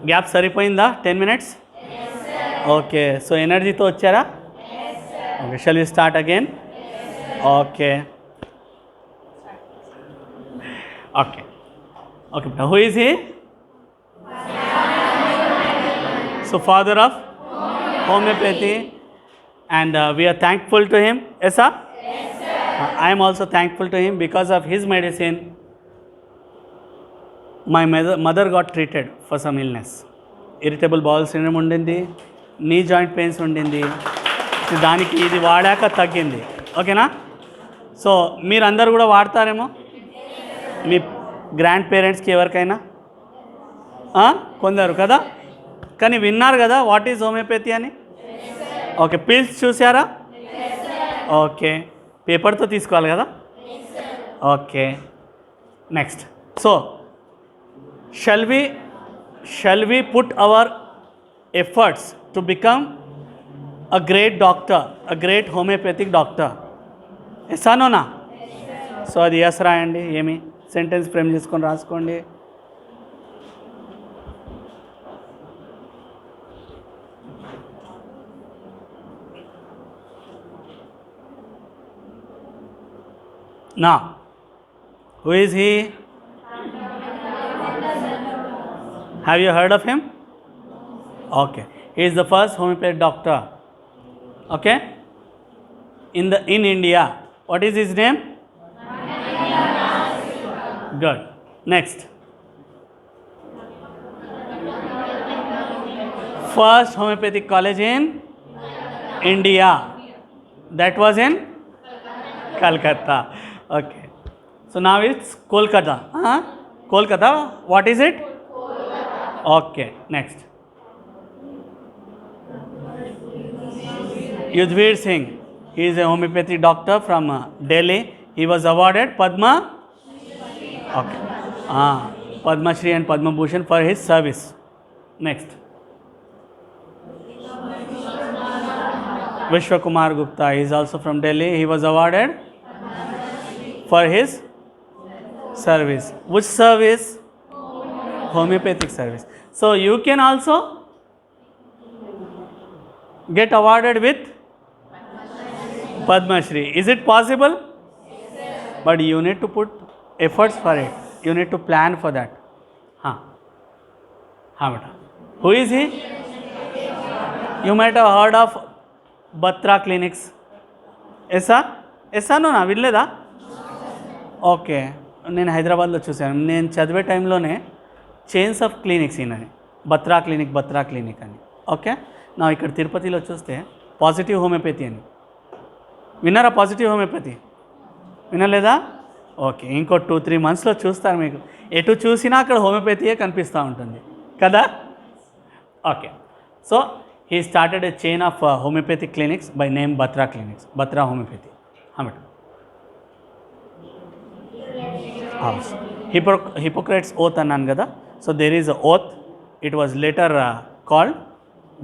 Gap సరిపోయిందా 10 minutes? Okay, so ఎనర్జీతో వచ్చారా? Okay, shall we start again? Okay okay okay, who is he? So father of homeopathy, and we are thankful to him. Yes sir? I am also thankful to him. Because of his medicine my mother got treated for some illness. Irritable bowel syndrome undindi, knee joint pains undindi, దానికి ఇది వాడాక తగ్గింది. ఓకేనా? So మీరందరూ కూడా వాడతారేమో మీ grand పేరెంట్స్కి ఎవరికైనా కొందరు కదా, కానీ విన్నారు కదా వాట్ ఈజ్ హోమియోపతి అని. ఓకే, పిల్స్ చూసారా? ఓకే, పేపర్తో తీసుకోవాలి కదా. Okay, next. So shall we put our efforts to become a great doctor, a great homeopathic doctor? Yes or నోనా? సో అది ఎస్ రాయండి. ఏమి సెంటెన్స్ ఫ్రేమ్ చేసుకొని రాసుకోండి. Now, who is he? Have you heard of him? Okay, he is the first homeopathic doctor. Okay, in India. What is his name? Good. Next. First homeopathic college in India. That was in Calcutta. Okay, so now it's Kolkata. Kolkata, what is it? Okay, next. Yudhvir Singh, he is a homeopathic doctor from Delhi. He was awarded Padma. Okay, Padma Shri and Padma Bhushan for his service. Next. Vishwakumar Gupta, he is also from Delhi. He was awarded for his service. Which service? Homeopathic service. So you can also get awarded with Padma Shri. Is it possible? But you need to put efforts for it. You need to plan for that. Beta. Who is he? You might have heard of Batra clinics. ఎస్సా నా వినలేదా? Okay, నేను హైదరాబాద్లో చూశాను. నేను చదివే టైంలోనే chains of clinics ఈయనని, Batra clinic అని. ఓకే, నా ఇక్కడ తిరుపతిలో చూస్తే పాజిటివ్ హోమియోపతి అని. విన్నారా పాజిటివ్ హోమియోపతి? వినలేదా? ఓకే, ఇంకో 2-3 monthsలో చూస్తారు. మీకు ఎటు చూసినా అక్కడ హోమియోపతియే కనిపిస్తూ ఉంటుంది కదా. Okay, so he started a chain of homeopathic clinics by name Batra clinics, Batra homeopathy. Hippocrates oath అన్నాను కదా. So there is a oath. It was later called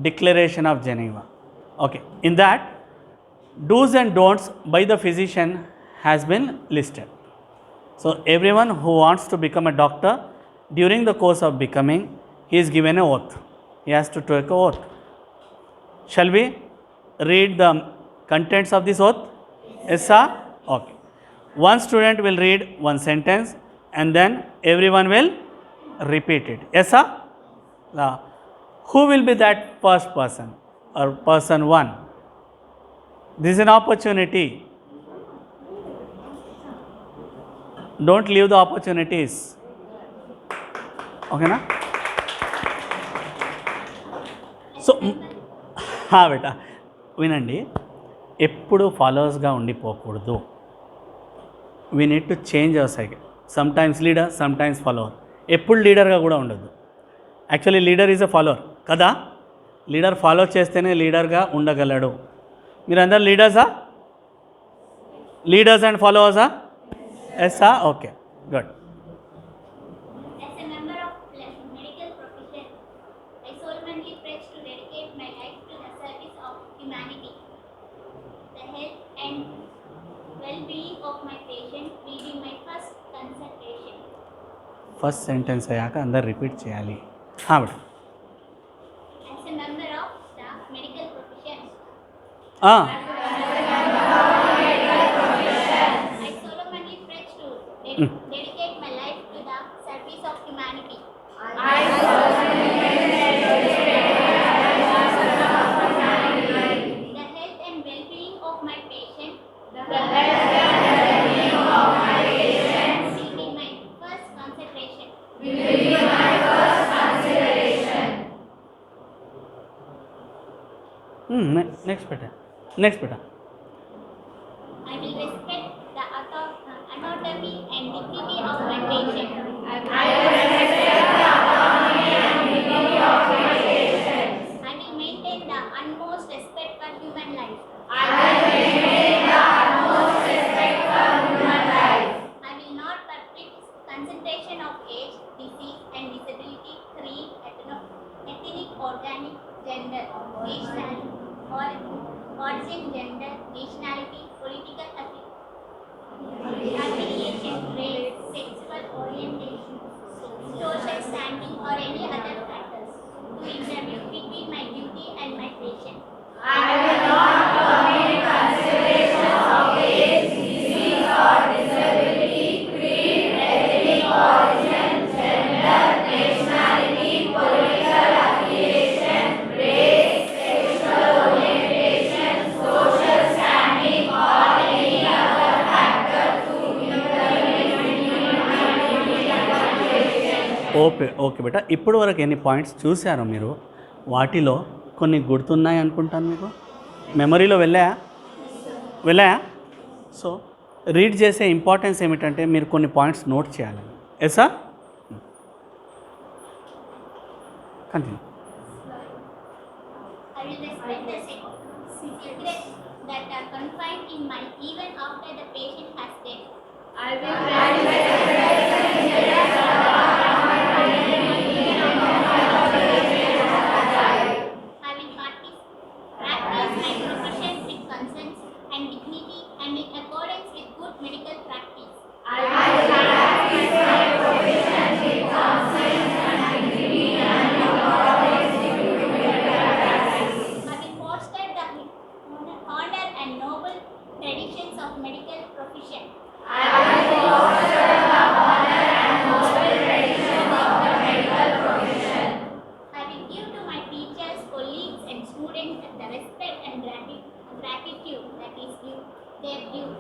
Declaration of Geneva. Okay, in that do's and don'ts by the physician has been listed. So everyone who wants to become a doctor, during the course of becoming, he is given an oath. He has to take an oath. Shall we read the contents of this oath? Yes sir? Okay. One student will read one sentence and then everyone will repeat it. Yes sir? Now, who will be that first person or person one? This is an opportunity. Don't leave the opportunities. Okay na? So బేటా వినండి, ఎప్పుడు ఫాలోవర్స్గా ఉండిపోకూడదు. We need to change our cycle. Sometimes leader, sometimes follower. ఎప్పుడు లీడర్గా కూడా ఉండదు. Actually leader is a follower కదా. లీడర్ ఫాలో చేస్తేనే లీడర్గా ఉండగలడు. మీరందరూ లీడర్సా? లీడర్స్ అండ్ ఫాలోవర్సా? ఎస్సా? Okay, good. ఫస్ట్ సెంటెన్స్ అయ్యాక అందరు రిపీట్ చేయాలి. But I solemnly pledge to dedicate my life to the service of humanity. The health and well-being of my patient. Will be my first consideration. Next beta next beta I will respect the anatomy and dignity of my patient. I will maintain the utmost respect for human life. I will not permit concentration of age, disease, and disability, creed, ethnic, organic, gender, nationality, or origin, gender, nationality, political affiliation, race, sexual orientation, social standing, or any other factors to intervene between my duty and my patient. Okay బేటా ఇప్పటి వరకు ఎన్ని points చూశారో మీరు వాటిలో కొన్ని గుర్తున్నాయి అనుకుంటాను మీకు మెమరీలో వెళ్ళాయా సో రీడ్ చేసే ఇంపార్టెన్స్ ఏమిటంటే మీరు కొన్ని పాయింట్స్ నోట్ చేయాలి ఎసా continue I will respect the secrets that are confined in my even after the patient has dead. I will practice my profession with conscience and dignity and in accordance with good medical practice. I will foster the honor and noble traditions of medical profession. I will give to my teachers, colleagues, and students the respect and gratitude that is due their due.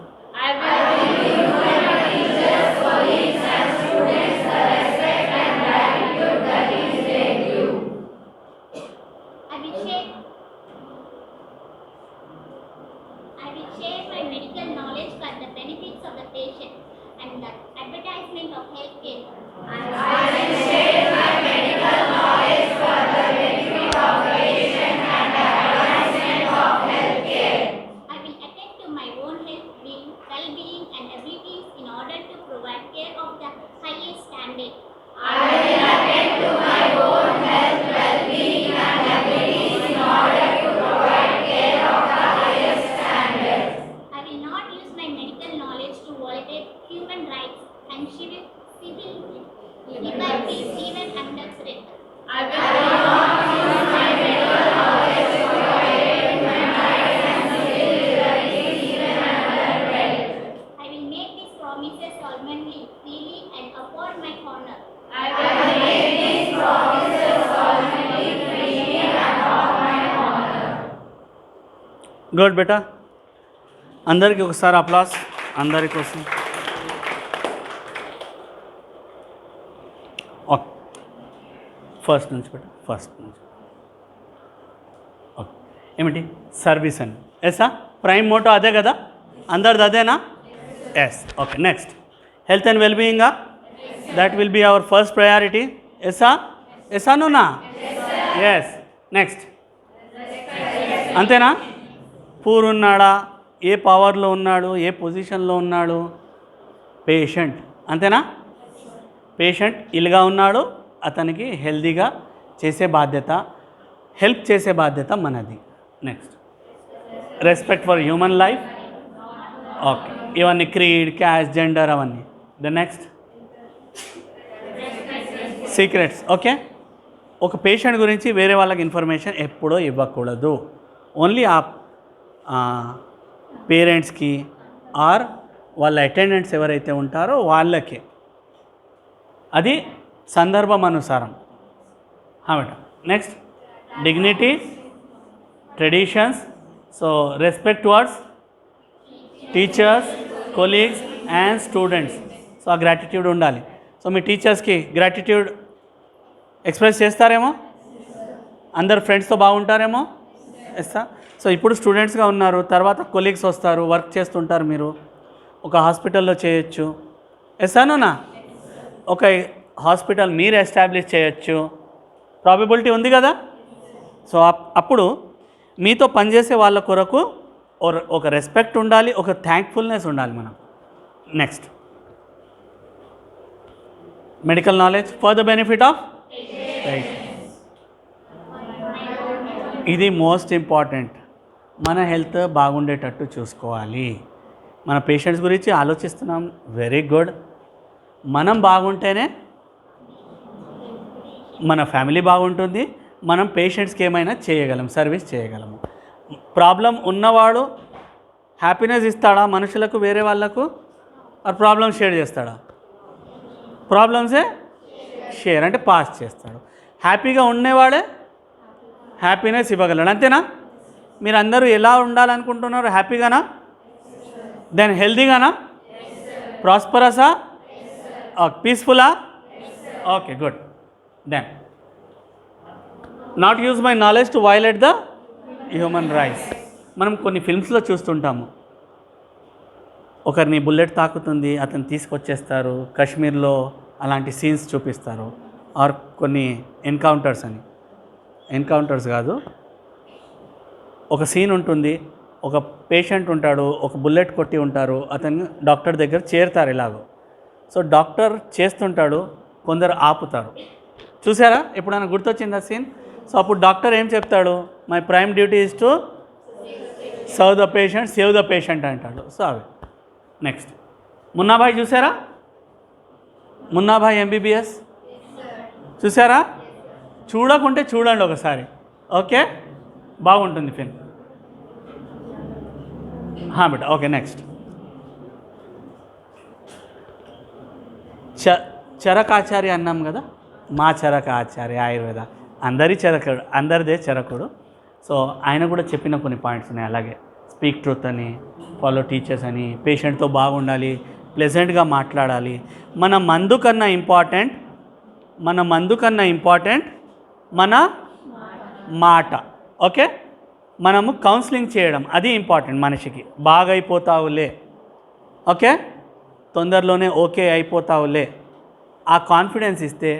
I will share my medical knowledge for the benefits of the patient and the advertisement of healthcare. I will attend to my own health, well-being, and abilities in order to provide care of the highest standard. I will not use my medical knowledge to violate human rights and civil liberties even under threat. I will make these promises solemnly, freely, and upon my honor. Good బేటా అందరికీ ఒకసారి applause అందరి కోసం okay first నుంచి బేటా first నుంచి okay ఏమిటి service అని ఎస్సా ప్రైమ్ మోటో అదే కదా అందరిది అదేనా yes okay next health and వెల్బీయింగా that will be our first priority ఎస్సానునా ఎస్ నెక్స్ట్ అంతేనా పూర్ ఉన్నాడా ఏ పవర్లో ఉన్నాడు ఏ పొజిషన్లో ఉన్నాడు పేషెంట్ అంతేనా పేషెంట్ ఇల్గా ఉన్నాడు అతనికి హెల్దీగా చేసే బాధ్యత హెల్ప్ చేసే బాధ్యత మనది next respect for human life okay ఇవన్నీ క్రీడ్ క్యాస్ట్ జెండర్ అవన్నీ ద నెక్స్ట్ సీక్రెట్స్ ఓకే ఒక పేషెంట్ గురించి వేరే వాళ్ళకి ఇన్ఫర్మేషన్ ఎప్పుడూ ఇవ్వకూడదు ఓన్లీ పేరెంట్స్కి ఆర్ వాళ్ళ అటెండెంట్స్ ఎవరైతే ఉంటారో వాళ్ళకి. అది సందర్భం అనుసారం. Next dignity, traditions. So respect towards teachers, colleagues and students. So ఆ గ్రాటిట్యూడ్ ఉండాలి. సో మీ టీచర్స్కి గ్రాటిట్యూడ్ ఎక్స్ప్రెస్ చేస్తారేమో, అందరు ఫ్రెండ్స్తో బాగుంటారేమో. ఎస్తా. సో ఇప్పుడు స్టూడెంట్స్గా ఉన్నారు, తర్వాత కొలీగ్స్ వస్తారు, వర్క్ చేస్తుంటారు, మీరు ఒక హాస్పిటల్లో చేయొచ్చు. ఎస్తానోనా? ఒక హాస్పిటల్ మీరు ఎస్టాబ్లిష్ చేయొచ్చు, ప్రాబిలిటీ ఉంది కదా. సో అప్పుడు మీతో పనిచేసే వాళ్ళ కొరకు ఒక రెస్పెక్ట్ ఉండాలి, ఒక థ్యాంక్ఫుల్నెస్ ఉండాలి మనం. Next medical knowledge for the benefit of patients. ఇది మోస్ట్ ఇంపార్టెంట్. మన హెల్త్ బాగుండేటట్టు చూసుకోవాలి. మన పేషెంట్స్ గురించి ఆలోచిస్తున్నాం, వెరీ గుడ్. మనం బాగుంటేనే మన ఫ్యామిలీ బాగుంటుంది, మనం పేషెంట్స్కి ఏమైనా చేయగలం, సర్వీస్ చేయగలము. ప్రాబ్లం ఉన్నవాడు హ్యాపీనెస్ ఇస్తాడా మనుషులకు, వేరే వాళ్ళకు? ఆ ప్రాబ్లమ్ షేర్ చేస్తాడా? ప్రాబ్లమ్సే షేర్ అంటే పాస్ చేస్తాడు. హ్యాపీగా ఉండేవాడే హ్యాపీనెస్ ఇవ్వగలడు. అంతేనా? మీరు అందరూ ఎలా ఉండాలనుకుంటున్నారు? హ్యాపీగానా? దెన్ హెల్తీగానా? ప్రాస్పరసా? పీస్ఫుల్లా? Okay, good. Then not use my knowledge to violate the human rights. మనం కొన్ని ఫిల్మ్స్లో చూస్తుంటాము, ఒకరిని బుల్లెట్ తాకుతుంది, అతను తీసుకొచ్చేస్తారు, కాశ్మీర్లో అలాంటి సీన్స్ చూపిస్తారు. ఆర్ కొన్ని ఎన్కౌంటర్స్ కాదు, ఒక సీన్ ఉంటుంది, ఒక పేషెంట్ ఉంటాడు, ఒక బుల్లెట్ కొట్టి ఉంటారు, అతను డాక్టర్ దగ్గర చేరుతారు ఇలాగో. సో డాక్టర్ చేస్తుంటాడు, కొందరు ఆపుతారు. చూసారా? ఎప్పుడైనా గుర్తొచ్చింది ఆ సీన్? సో అప్పుడు డాక్టర్ ఏం చెప్తాడు? My prime duty is to serve the patient, save the patient అంటాడు. సో అవి. నెక్స్ట్ మున్నాభాయ్ చూసారా? మున్నాభాయ్ ఎంబీబీఎస్ చూసారా? చూడకుంటే చూడండి ఒకసారి, ఓకే, బాగుంటుంది ఫిల్మ్. బేటా, ఓకే. నెక్స్ట్ చరకాచార్య అన్నాం కదా, మా చరకాచార్య ఆయుర్వేద, అందరిదే చరకుడు. సో ఆయన కూడా చెప్పిన కొన్ని పాయింట్స్ ఉన్నాయి. అలాగే స్పీక్ ట్రూత్ అని, ఫాలో టీచర్స్ అని, పేషెంట్తో బాగుండాలి, ప్లెజెంట్గా మాట్లాడాలి. మన మందు కన్నా ఇంపార్టెంట్ మన మాట. ఓకే, మనము కౌన్సిలింగ్ చేయడం, అది ఇంపార్టెంట్ మనిషికి. బాగా అయిపోతావులే, ఓకే, తొందరలోనే ఓకే అయిపోతావులే, ఆ కాన్ఫిడెన్స్ ఇస్తే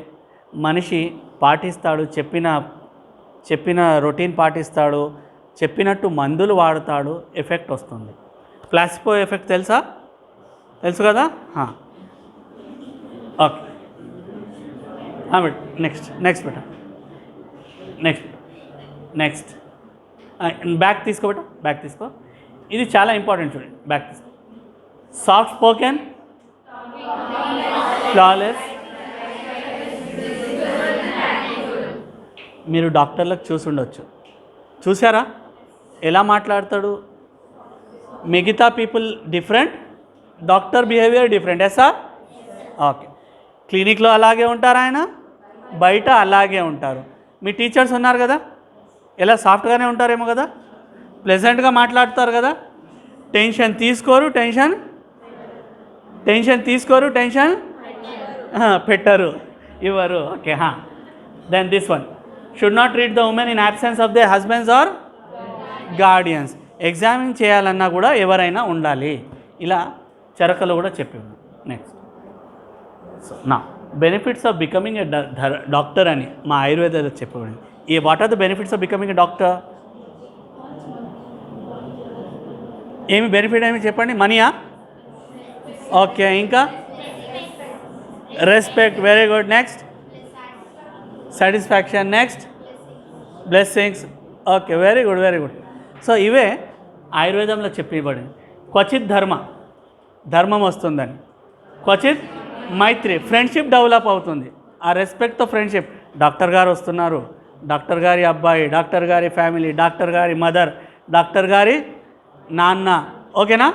మనిషి పాటిస్తాడు, చెప్పిన రొటీన్ పాటిస్తాడు, చెప్పినట్టు మందులు వాడతాడు, ఎఫెక్ట్ వస్తుంది. ప్లాసిబో ఎఫెక్ట్ తెలుసు కదా. ఓకే, నెక్స్ట్ బేటా, నెక్స్ట్ బ్యాక్ తీసుకో బేటా, బ్యాక్ తీసుకో. ఇది చాలా ఇంపార్టెంట్, చూడండి, బ్యాక్ తీసుకో. Soft spoken, flawless. మీరు డాక్టర్లకు చూసుండొచ్చు, చూసారా ఎలా మాట్లాడతాడు? మిగతా people different, doctor behaviour different. ఎస్సా? ఓకే. క్లినిక్లో అలాగే ఉంటారు ఆయన, బయట అలాగే ఉంటారు. మీ టీచర్స్ ఉన్నారు కదా, ఎలా సాఫ్ట్గానే ఉంటారేమో కదా, ప్లెజెంట్గా మాట్లాడతారు కదా, టెన్షన్ తీసుకోరు, టెన్షన్ పెట్టరు, ఇవ్వరు. Okay. Then this one, should not treat the women in absence of the husbands or guardians. Examine చేయాలన్నా కూడా ఎవరైనా ఉండాలి. ఇలా చరకలో కూడా చెప్పి ఉంది. నెక్స్ట్, సో నా benefits of becoming a doctor అని మా ఆయుర్వేదంలో చెప్పబడింది. What are the benefits of becoming a doctor? ఏమి బెనిఫిట్ ఏమి చెప్పండి? మనీయా? ఓకే, ఇంకా respect, very good. Next satisfaction, next blessings. Okay, very good. So ఇవే ఆయుర్వేదంలో చెప్పబడింది. క్వచిత్ ధర్మం వస్తుందని, క్వచిత్ మైత్రి, ఫ్రెండ్షిప్ డెవలప్ అవుతుంది. ఆ రెస్పెక్ట్తో ఫ్రెండ్షిప్. డాక్టర్ గారు వస్తున్నారు, డాక్టర్ గారి అబ్బాయి, డాక్టర్ గారి ఫ్యామిలీ, డాక్టర్ గారి మదర్, డాక్టర్ గారి నాన్న. ఓకేనా?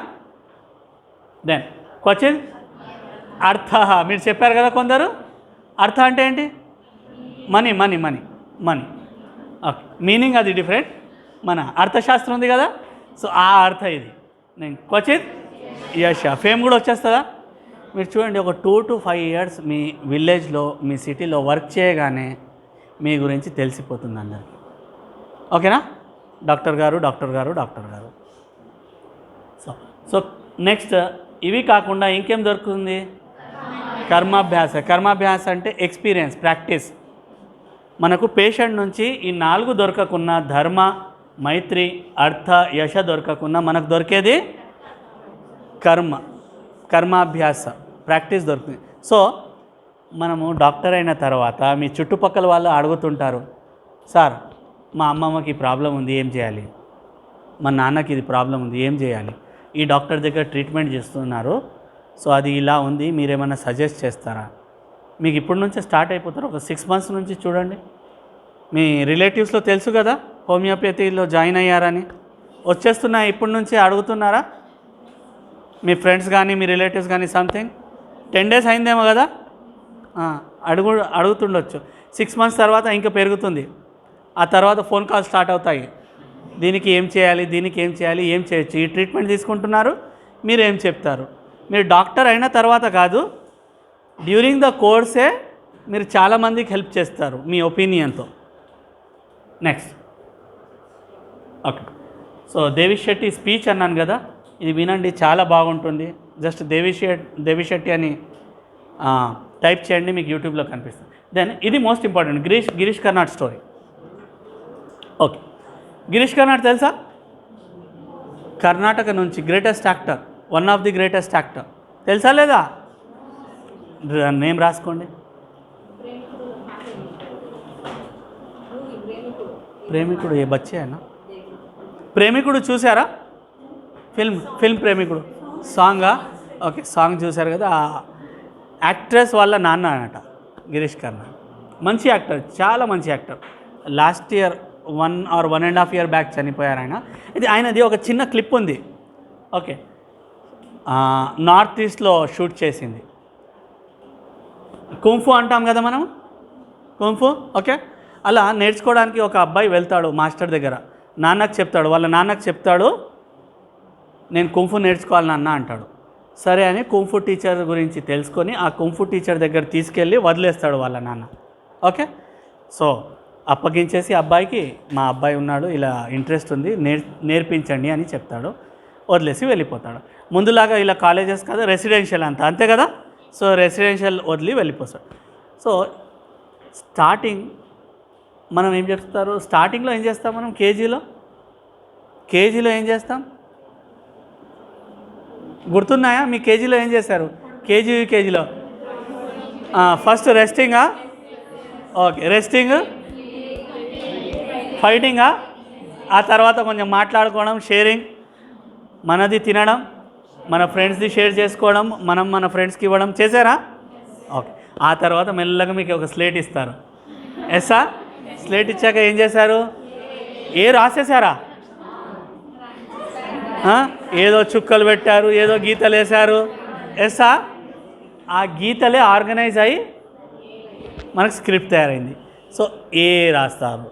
దెన్ క్వశ్చన్ అర్థ. మీరు చెప్పారు కదా కొందరు, అర్థ అంటే ఏంటి? Money money money money. Okay, meaning అది డిఫరెంట్. మన అర్థశాస్త్రం ఉంది కదా, సో ఆ అర్థ ఇది. నేను క్వశ్చన్ యశ. ఫేమ్ కూడా వచ్చేస్తుందా? మీరు చూడండి, ఒక 2 to 5 years మీ విలేజ్లో, మీ సిటీలో వర్క్ చేయగానే మీ గురించి తెలిసిపోతుంది అందరికీ. ఓకేనా? డాక్టర్ గారు, డాక్టర్ గారు, డాక్టర్ గారు. సో సో నెక్స్ట్ ఇవి కాకుండా ఇంకేం దొరుకుతుంది? కర్మాభ్యాస. కర్మాభ్యాస అంటే ఎక్స్పీరియన్స్, ప్రాక్టీస్. మనకు పేషెంట్ నుంచి ఈ 4 దొరకకున్నా, ధర్మ, మైత్రి, అర్థ, యశ దొరకకున్నా మనకు దొరికేది కర్మాభ్యాస, ప్రాక్టీస్ దొరుకుతుంది. సో మనము డాక్టర్ అయిన తర్వాత మీ చుట్టుపక్కల వాళ్ళు అడుగుతుంటారు, సార్ మా అమ్మమ్మకి ఈ ప్రాబ్లం ఉంది, ఏం చేయాలి? మా నాన్నకి ఇది ప్రాబ్లం ఉంది, ఏం చేయాలి? ఈ డాక్టర్ దగ్గర ట్రీట్మెంట్ చేస్తున్నారు, సో అది ఇలా ఉంది, మీరేమైనా సజెస్ట్ చేస్తారా? మీకు ఇప్పటి నుంచే స్టార్ట్ అయిపోతారు. ఒక 6 months నుంచి చూడండి. మీ రిలేటివ్స్లో తెలుసు కదా హోమియోపతిలో జాయిన్ అయ్యారని, వచ్చేస్తున్నాయి ఇప్పటి నుంచే అడుగుతున్నారా? మీ ఫ్రెండ్స్ కానీ మీ రిలేటివ్స్ కానీ సంథింగ్ 10 days అయిందేమో కదా, అడుగుతుండొచ్చు. 6 months తర్వాత ఇంకా పెరుగుతుంది. ఆ తర్వాత ఫోన్ కాల్ స్టార్ట్ అవుతాయి, దీనికి ఏం చేయాలి, దీనికి ఏం చేయాలి, ఏం చేయొచ్చు, ఈ ట్రీట్మెంట్ తీసుకుంటున్నారు, మీరు ఏం చెప్తారు? మీరు డాక్టర్ అయిన తర్వాత కాదు, డ్యూరింగ్ ద కోర్సే మీరు చాలామందికి హెల్ప్ చేస్తారు మీ ఒపీనియన్తో. Next okay, so Devisetti speech అన్నాను కదా, ఇది వినండి, చాలా బాగుంటుంది. జస్ట్ దేవిశెట్టి అని టైప్ చేయండి, మీకు యూట్యూబ్లో కనిపిస్తుంది. దెన్ ఇది most important, Girish Karnad story. Okay, Girish Karnad తెలుసా? కర్ణాటక నుంచి greatest actor, one of the greatest actor. తెలుసా లేదా? నేమ్ రాసుకోండి. ప్రేమికుడు ఏ బచ్చే అయినా? ప్రేమికుడు చూసారా? ఫిల్మ్ ప్రేమికుడు సాంగా? ఓకే, సాంగ్ చూశారు కదా. ఆ యాక్ట్రెస్ వాళ్ళ నాన్న అనట గిరీష్ కర్నాడ్. మంచి యాక్టర్, చాలా మంచి actor. Last year 1 or 1.5 years back చనిపోయారు ఆయన. ఇది ఆయనది ఒక చిన్న క్లిప్ ఉంది. ఓకే, నార్త్ ఈస్ట్లో షూట్ చేసింది. కుంఫు అంటాం కదా మనం, కుంఫు. ఓకే, అలా నేర్చుకోవడానికి ఒక అబ్బాయి వెళ్తాడు మాస్టర్ దగ్గర. నాన్నకు చెప్తాడు, వాళ్ళ నాన్నకు చెప్తాడు, నేను కుంఫు నేర్చుకోవాలి నాన్న అంటాడు. సరే అని కుంఫు టీచర్ గురించి తెలుసుకొని ఆ కుంఫు టీచర్ దగ్గర తీసుకెళ్ళి వదిలేస్తాడు వాళ్ళ నాన్న. ఓకే, సో అప్పగించేసి అబ్బాయికి, మా అబ్బాయి ఉన్నాడు, ఇలా ఇంట్రెస్ట్ ఉంది, నేర్పించండి అని చెప్తాడు. వదిలేసి వెళ్ళిపోతాడు. ముందులాగా ఇలా కాలేజెస్ కదా, రెసిడెన్షియల్ అంతే కదా. సో రెసిడెన్షియల్ వదిలి వెళ్ళిపోతాడు. సో స్టార్టింగ్ మనం ఏం చెప్తారు, స్టార్టింగ్లో ఏం చేస్తాం మనం? కేజీలో ఏం చేస్తాం? గుర్తున్నాయా? మీ కేజీలో ఏం చేశారు? కేజీలో ఫస్ట్ రెస్టింగా? ఓకే, రెస్టింగ్, ఫైటింగా, ఆ తర్వాత కొంచెం మాట్లాడుకోవడం, షేరింగ్, మనది తినడం, మన ఫ్రెండ్స్ది షేర్ చేసుకోవడం, మనం మన ఫ్రెండ్స్కి ఇవ్వడం, చేశారా? ఓకే, ఆ తర్వాత మెల్లగా మీకు ఒక స్లేట్ ఇస్తారు. ఎస్సా? స్లేట్ ఇచ్చాక ఏం చేశారు? రాసేసారా? ఏదో చుక్కలు పెట్టారు, ఏదో గీతలు వేశారు. ఎస్సా? ఆ గీతలే ఆర్గనైజ్ అయ్యి మనకు స్క్రిప్ట్ తయారైంది. సో రాస్తారు.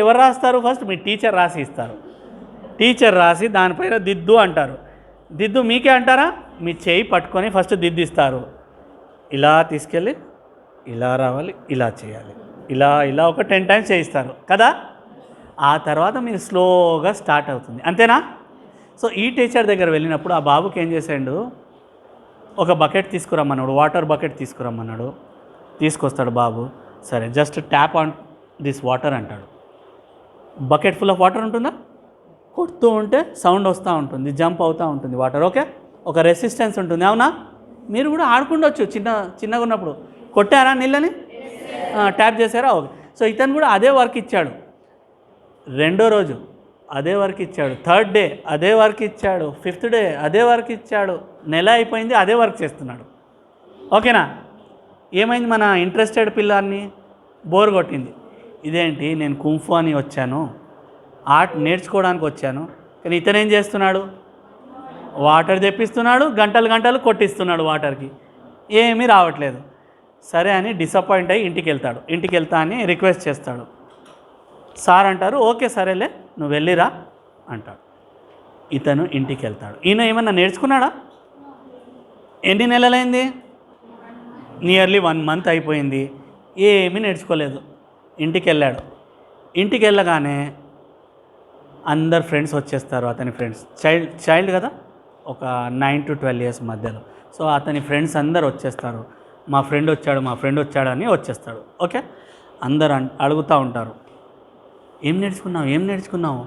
ఎవరు రాస్తారు? ఫస్ట్ మీ టీచర్ రాసి ఇస్తారు. టీచర్ రాసి దానిపైన దిద్దు అంటారు. దిద్దు మీకే అంటారా? మీ చేయి పట్టుకొని ఫస్ట్ దిద్దిస్తారు. ఇలా తీసుకెళ్ళి ఇలా రావాలి, ఇలా చేయాలి, ఇలా ఒక 10 times చేయిస్తారు కదా. ఆ తర్వాత మీరు స్లోగా స్టార్ట్ అవుతుంది, అంతేనా? సో ఈ టీచర్ దగ్గర వెళ్ళినప్పుడు ఆ బాబుకి ఏం చేసాడు, ఒక బకెట్ తీసుకురమ్మన్నాడు, వాటర్ బకెట్ తీసుకురమ్మన్నాడు. తీసుకొస్తాడు బాబు. సరే, just tap on this water అంటాడు. బకెట్ ఫుల్ ఆఫ్ వాటర్ ఉంటుందా? కొడుతూ ఉంటే సౌండ్ వస్తూ ఉంటుంది, జంప్ అవుతూ ఉంటుంది వాటర్. ఓకే, ఒక రెసిస్టెన్స్ ఉంటుంది, అవునా? మీరు కూడా ఆడుకుండొచ్చు చిన్నగా ఉన్నప్పుడు. కొట్టారా నీళ్ళని? ట్యాప్ చేశారా? ఓకే. సో ఇతను కూడా అదే వర్క్ ఇచ్చాడు. 2వ రోజు అదే వర్క్ ఇచ్చాడు, 3rd day అదే వర్క్ ఇచ్చాడు, 5th day అదే వర్క్ ఇచ్చాడు. నెల అయిపోయింది, అదే వర్క్ చేస్తున్నాడు. ఓకేనా? ఏమైంది? మన ఇంట్రెస్టెడ్ పిల్లాన్ని బోర్ కొట్టింది. ఇదేంటి, నేను కుంఫు అని వచ్చాను, ఆర్ట్ నేర్చుకోవడానికి వచ్చాను, కానీ ఇతను ఏం చేస్తున్నాడు, వాటర్ తెప్పిస్తున్నాడు, గంటలు గంటలు కొట్టిస్తున్నాడు వాటర్కి, ఏమీ రావట్లేదు. సరే అని డిసప్పాయింట్ అయ్యి ఇంటికి వెళ్తాడు. ఇంటికి వెళ్తా అని రిక్వెస్ట్ చేస్తాడు. సార్ అంటారు ఓకే సరేలే నువ్వు వెళ్ళిరా అంటాడు. ఇతను ఇంటికి వెళ్తాడు. ఈయన ఏమన్నా నేర్చుకున్నాడా? ఎన్ని నెలలైంది? నియర్లీ 1 month అయిపోయింది. ఏమీ నేర్చుకోలేదు. ఇంటికి వెళ్ళాడు. ఇంటికి వెళ్ళగానే అందరు ఫ్రెండ్స్ వచ్చేస్తారు. అతని ఫ్రెండ్స్ చైల్డ్ కదా, ఒక 9 to 12 years మధ్యలో. సో అతని ఫ్రెండ్స్ అందరు వచ్చేస్తారు. మా ఫ్రెండ్ వచ్చాడు అని వచ్చేస్తాడు. ఓకే, అందరు అడుగుతూ ఉంటారు, ఏం నేర్చుకున్నావు,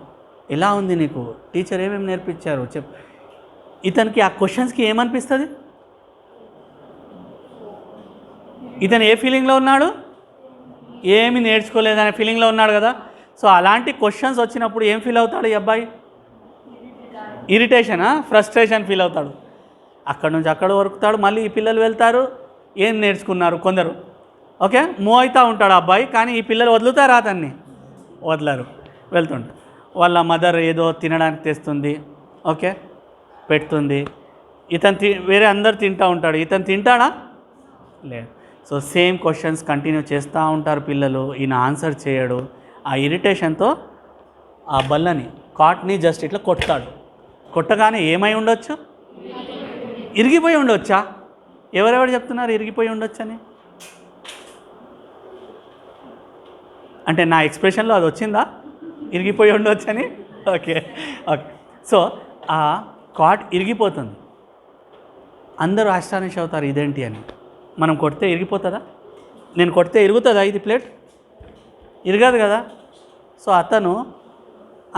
ఎలా ఉంది నీకు, టీచర్ ఏమేమి నేర్పించారు చెప్పు. ఇతనికి ఆ క్వశ్చన్స్కి ఏమనిపిస్తుంది? ఇతను ఏ ఫీలింగ్లో ఉన్నాడు? ఏమి నేర్చుకోలేదనే ఫీలింగ్లో ఉన్నాడు కదా. సో అలాంటి క్వశ్చన్స్ వచ్చినప్పుడు ఏం ఫీల్ అవుతాడు ఈ అబ్బాయి? ఇరిటేషనా, ఫ్రస్ట్రేషన్ ఫీల్ అవుతాడు. అక్కడ నుంచి అక్కడ వరుకుతాడు. మళ్ళీ ఈ పిల్లలు వెళ్తారు, ఏం నేర్చుకున్నారు కొందరు. ఓకే, మూవ్ అవుతూ ఉంటాడు అబ్బాయి. కానీ ఈ పిల్లలు వదులుతారా అతన్ని? వదలరు. వెళ్తుంటారు. వాళ్ళ మదర్ ఏదో తినడానికి తెస్తుంది, ఓకే, పెడుతుంది. ఇతను వేరే అందరు తింటూ ఉంటాడు. ఇతను తింటాడా? లేదు. సో సేమ్ క్వశ్చన్స్ కంటిన్యూ చేస్తూ ఉంటారు పిల్లలు. ఈయన ఆన్సర్ చేయడు. ఆ ఇరిటేషన్తో ఆ బల్లని, కాట్ని జస్ట్ ఇట్లా కొట్టాడు. కొట్టగానే ఏమై ఉండొచ్చు? ఇరిగిపోయి ఉండొచ్చా? ఎవరెవరు చెప్తున్నారు ఇరిగిపోయి ఉండొచ్చని? అంటే నా ఎక్స్ప్రెషన్లో అది వచ్చిందా, ఇరిగిపోయి ఉండొచ్చని? ఓకే. సో ఆ కాట్ ఇరిగిపోతుంది. అందరూ ఆశ్చర్యం అవుతారు ఇదేంటి అని. మనం కొడితే ఇరిగిపోతుందా? నేను కొడితే ఇరుగుతుందా ఇది ప్లేట్? ఇరగదు కదా. సో అతను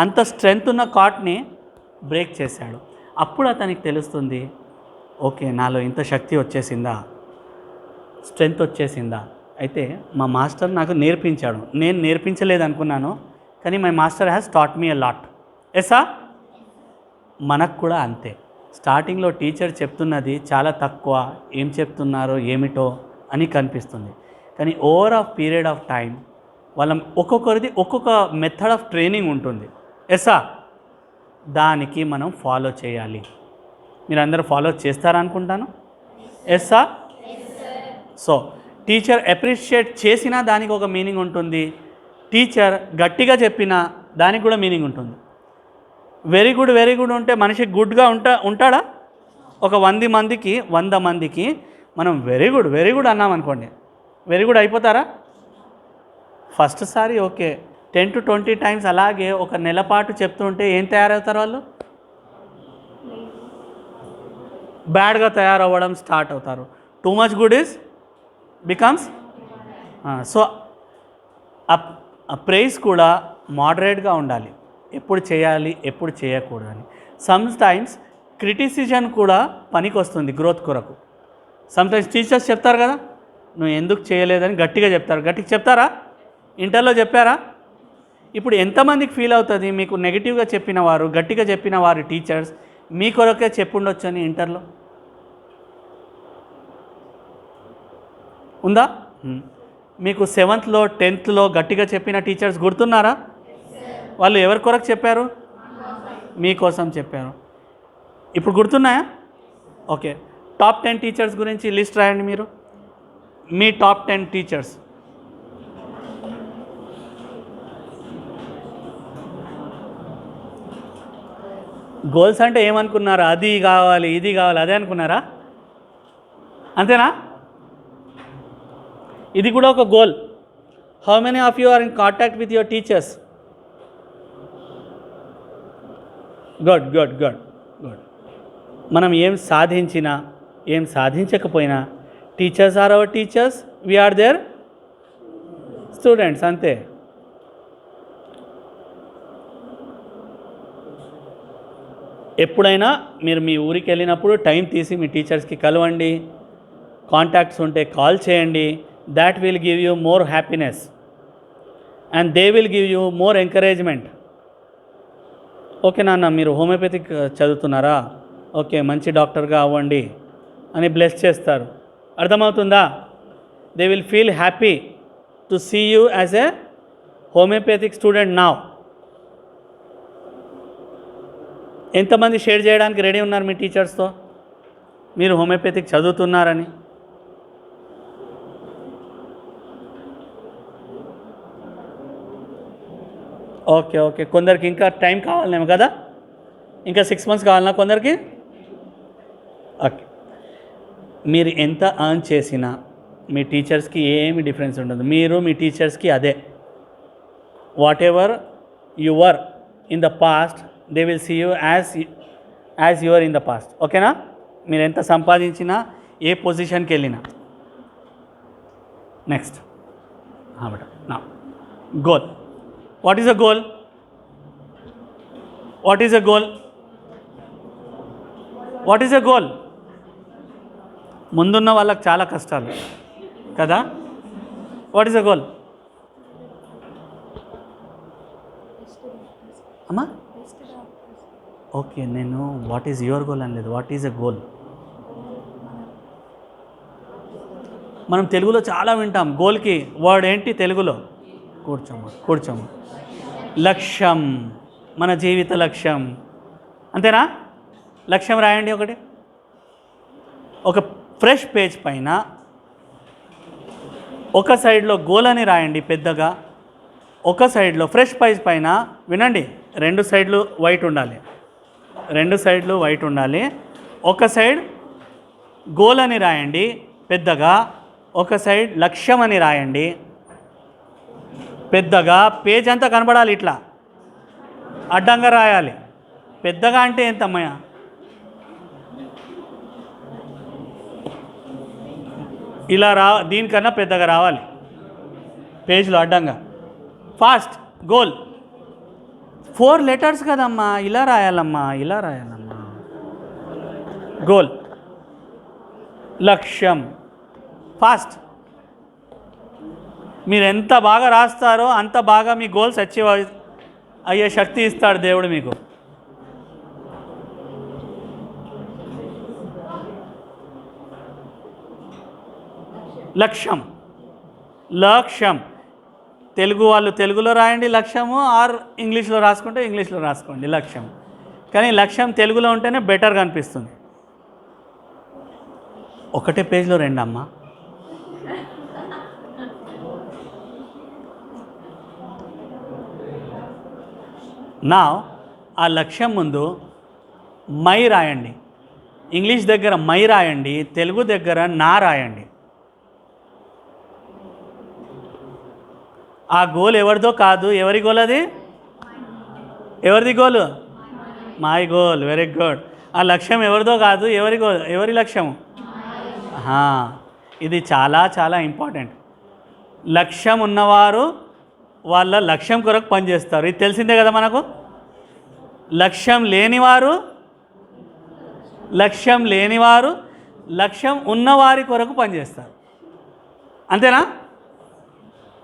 అంత స్ట్రెంగ్త్ ఉన్న కాట్ని బ్రేక్ చేశాడు. అప్పుడు అతనికి తెలుస్తుంది, ఓకే నాలో ఇంత శక్తి వచ్చేసిందా, స్ట్రెంగ్త్ వచ్చేసిందా. అయితే మా మాస్టర్ నాకు నేర్పించాడు, నేను నేర్పించలేదు అనుకున్నాను, కానీ my master has taught me a lot. ఎస్సా? మనకు కూడా అంతే. స్టార్టింగ్లో టీచర్ చెప్తున్నది చాలా తక్కువ, ఏం చెప్తున్నారో ఏమిటో అని కనిపిస్తుంది. కానీ over of period of time వాళ్ళ ఒక్కొక్కరిది ఒక్కొక్క మెథడ్ ఆఫ్ ట్రైనింగ్ ఉంటుంది. ఎస్సా? దానికి మనం ఫాలో చేయాలి. మీరు అందరూ ఫాలో చేస్తారనుకుంటాను. ఎస్సా? సో టీచర్ అప్రిషియేట్ చేసినా దానికి ఒక మీనింగ్ ఉంటుంది. టీచర్ గట్టిగా చెప్పినా దానికి కూడా మీనింగ్ ఉంటుంది. వెరీ గుడ్ ఉంటే మనిషి గుడ్గా ఉంటాడా? ఒక 100 మందికి మనం వెరీ గుడ్ అన్నాం అనుకోండి, వెరీ గుడ్ అయిపోతారా? ఫస్ట్ సారి ఓకే, 10 to 20 times అలాగే ఒక నెల పాటు చెప్తుంటే ఏం తయారవుతారు వాళ్ళు? బ్యాడ్గా తయారవ్వడం స్టార్ట్ అవుతారు. Too much good is becomes. So ఆ ప్రైజ్ కూడా మోడరేట్గా ఉండాలి. ఎప్పుడు చేయాలి, ఎప్పుడు చేయకూడదని. సమ్టైమ్స్ క్రిటిసిజన్ కూడా పనికి వస్తుంది గ్రోత్ కొరకు. సమ్టైమ్స్ టీచర్స్ చెప్తారు కదా, నువ్వు ఎందుకు చేయలేదని గట్టిగా చెప్తారు. గట్టిగా చెప్తారా? ఇంటర్లో చెప్పారా? ఇప్పుడు ఎంతమందికి ఫీల్ అవుతుంది మీకు నెగిటివ్గా చెప్పిన వారు, గట్టిగా చెప్పిన వారు టీచర్స్ మీ కొరకే చెప్పుండొచ్చు అని ఇంటర్లో ఉందా? మీకు 7th, 10th గట్టిగా చెప్పిన టీచర్స్ గుర్తున్నారా? వాళ్ళు ఎవరి కొరకు చెప్పారు? మీకోసం చెప్పారు. ఇప్పుడు గుర్తున్నాయా? ఓకే, టాప్ 10 టీచర్స్ గురించి లిస్ట్ రాయండి మీరు. మీ టాప్ 10 టీచర్స్. గోల్స్ అంటే ఏమనుకున్నారా? అది కావాలి, ఇది కావాలి, అదే అనుకున్నారా? అంతేనా? ఇది కూడా ఒక goal. How many of you are in contact with your teachers? Good. మనం ఏం సాధించినా ఏం సాధించకపోయినా teachers are our teachers, we are their students, అంతే. ఎప్పుడైనా మీరు మీ ఊరికి వెళ్ళినప్పుడు టైం తీసి మీ టీచర్స్కి కలవండి, కాంటాక్ట్స్ ఉంటే కాల్ చేయండి. That will give you more happiness and they will give you more encouragement. Okay నాన్న మీరు హోమియోపతిక్ చదువుతున్నారా, ఓకే మంచి డాక్టర్గా అవ్వండి అని బ్లెస్ చేస్తారు. అర్థమవుతుందా? They will feel happy to see you as a homeopathic student now. ఎంతమంది షేర్ చేయడానికి రెడీ ఉన్నారు మీ టీచర్స్తో మీరు హోమియోపతిక్ చదువుతున్నారని? ఓకే ఓకే, కొందరికి ఇంకా టైం కావాలేమో కదా, ఇంకా 6 months కావాలన్నా కొందరికి? ఓకే, మీరు ఎంత ఎర్న్ చేసినా మీ టీచర్స్కి ఏమి డిఫరెన్స్ ఉండదు. మీరు మీ టీచర్స్కి అదే, whatever you were in the past they will see you as your in the past. ఓకేనా? మీరు ఎంత సంపాదించినా ఏ పొజిషన్కి వెళ్ళినా. నెక్స్ట్ నా goal. What is a goal? What is a goal? What is a goal? ముందున్న వాళ్ళకి చాలా కష్టాలు కదా. వాట్ ఈస్ అ గోల్ అమ్మా? ఓకే, నేను వాట్ ఈజ్ యువర్ గోల్ అనలేదు, వాట్ ఈజ్ ఎ గోల్. మనం తెలుగులో చాలా వింటాం గోల్కి వర్డ్ ఏంటి తెలుగులో? కూర్చోమ్మ. లక్ష్యం, మన జీవిత లక్ష్యం. అంతేనా? లక్ష్యం రాయండి ఒకటి. ఒక ఫ్రెష్ పేజ్ పైన ఒక సైడ్లో గోల్ అని రాయండి పెద్దగా, ఒక సైడ్లో ఫ్రెష్ పేజ్ పైన వినండి, 2 సైడ్లు వైట్ ఉండాలి, 2 సైడ్లు వైట్ ఉండాలి. ఒక సైడ్ గోల్ అని రాయండి పెద్దగా, ఒక సైడ్ లక్ష్యం అని రాయండి పెద్దగా. పేజ్ అంతా కనబడాలి, ఇట్లా అడ్డంగా రాయాలి. పెద్దగా అంటే ఎంతమ్మయ్య? ఇలా దీనికన్నా పెద్దగా రావాలి పేజ్లో అడ్డంగా. ఫాస్ట్ గోల్ 4 letters కదమ్మా, ఇలా రాయాలమ్మా, ఇలా రాయాలమ్మా. గోల్, లక్ష్యం, ఫాస్ట్. మీరు ఎంత బాగా రాస్తారో అంత బాగా మీ గోల్స్ అచీవ్ అయ్యే శక్తి ఇస్తాడు దేవుడు మీకు. లక్ష్యం, లక్ష్యం. తెలుగు వాళ్ళు తెలుగులో రాయండి లక్ష్యము, ఆర్ ఇంగ్లీష్లో రాసుకుంటే ఇంగ్లీష్లో రాసుకోండి లక్ష్యం. కానీ లక్ష్యం తెలుగులో ఉంటేనే బెటర్గా అనిపిస్తుంది. ఒకటే పేజ్లో 2 అమ్మ. నా ఆ లక్ష్యం ముందు మై రాయండి. ఇంగ్లీష్ దగ్గర మై రాయండి, తెలుగు దగ్గర నా రాయండి. ఆ గోల్ ఎవరిదో కాదు, ఎవరి గోల్ అది? ఎవరిది goal? My goal. Very good. ఆ లక్ష్యం ఎవరిదో కాదు, ఎవరి గోల్? ఎవరి లక్ష్యము? ఇది చాలా చాలా ఇంపార్టెంట్. లక్ష్యం ఉన్నవారు వాళ్ళ లక్ష్యం కొరకు పనిచేస్తారు, ఇది తెలిసిందే కదా మనకు. లక్ష్యం లేనివారు లక్ష్యం ఉన్నవారి కొరకు పనిచేస్తారు. అంతేనా?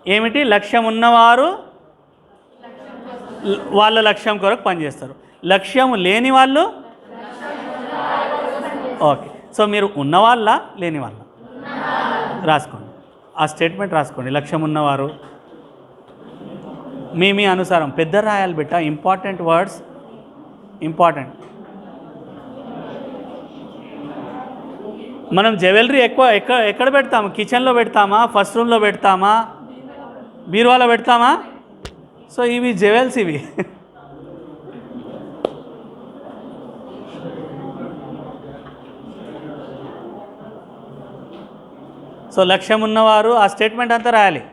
ఏమిటి? లక్ష్యం ఉన్నవారు వాళ్ళ లక్ష్యం కొరకు పనిచేస్తారు, లక్ష్యం లేని వాళ్ళు. ఓకే, సో మీరు ఉన్నవాళ్ళ లేని వాళ్ళ రాసుకోండి, ఆ స్టేట్మెంట్ రాసుకోండి. లక్ష్యం ఉన్నవారు మీ అనుసారం పెద్ద రాయాలి బిడ్డ, ఇంపార్టెంట్ వర్డ్స్, ఇంపార్టెంట్. మనం జ్యువెలరీ ఎక్కువ ఎక్కడ పెడతాము? కిచెన్లో పెడతామా, ఫస్ట్ రూమ్లో పెడతామా, బీరువాలో పెడతామా? సో ఇవి జ్యువెల్స్ ఇవి. సో లక్ష్యం ఉన్నవారు ఆ స్టేట్మెంట్ అంతా రాయాలి.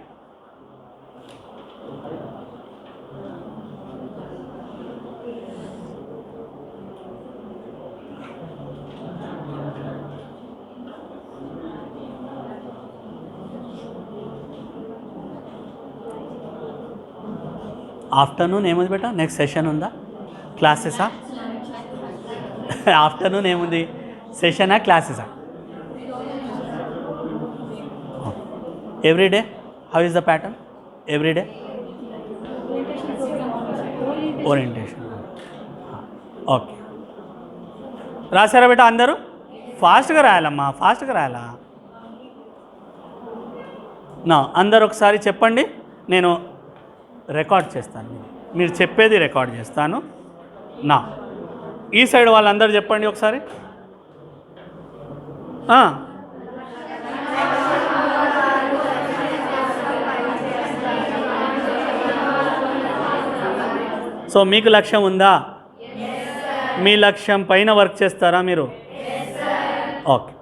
ఆఫ్టర్నూన్ ఏముంది బేటా? నెక్స్ట్ సెషన్ ఉందా? క్లాసెసా? ఆఫ్టర్నూన్ ఏముంది? సెషనా క్లాసెసా? Every day how is the pattern? Every day orientation. Okay, రాశారా బేటా అందరూ? ఫాస్ట్గా రాయాలమ్మా, ఫాస్ట్గా రాయాలా. నా అందరు ఒకసారి చెప్పండి, నేను రికార్డ్ చేస్తాను, మీరు చెప్పేది రికార్డ్ చేస్తాను. నా ఈ సైడ్ వాళ్ళందరూ చెప్పండి ఒకసారి. సో మీకు లక్ష్యం ఉందా? మీ లక్ష్యం పైన వర్క్ చేస్తారా మీరు? ఓకే.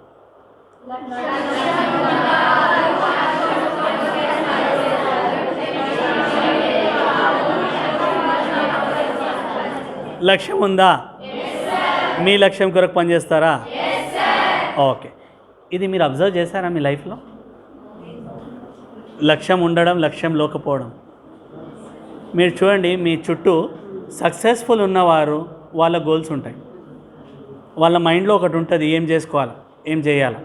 లక్ష్యం ఉందా? మీ లక్ష్యం కొరకు పనిచేస్తారా? ఓకే. ఇది మీరు అబ్జర్వ్ చేశారా మీ లైఫ్లో? లక్ష్యం ఉండడం, లక్ష్యం లేకపోవడం. మీరు చూడండి, మీ చుట్టూ సక్సెస్ఫుల్ ఉన్నవారు వాళ్ళ గోల్స్ ఉంటాయి. వాళ్ళ మైండ్లో ఒకటి ఉంటుంది, ఏం చేసుకోవాలి, ఏం చేయాలి.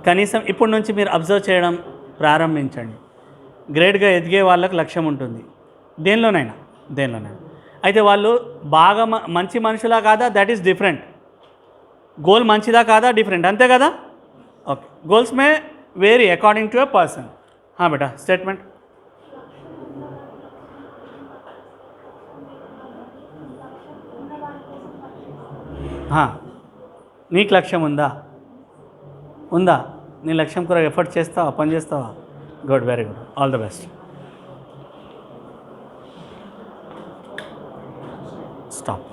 కనీసం ఇప్పటి నుంచి మీరు అబ్జర్వ్ చేయడం ప్రారంభించండి. గ్రేట్గా ఎదిగే వాళ్ళకు లక్ష్యం ఉంటుంది, దేనిలోనైనా. అయితే వాళ్ళు బాగా మంచి మనుషులా కాదా, దట్ ఈస్ డిఫరెంట్. గోల్ మంచిదా కాదా, డిఫరెంట్, అంతే కదా? Okay. Goals may vary according to a person. బేటా స్టేట్మెంట్. నీకు లక్ష్యం ఉందా? నీ లక్ష్యం కొరకు ఎఫర్ట్ చేస్తావా, పని చేస్తావా? Good, very good, all the best. Stop.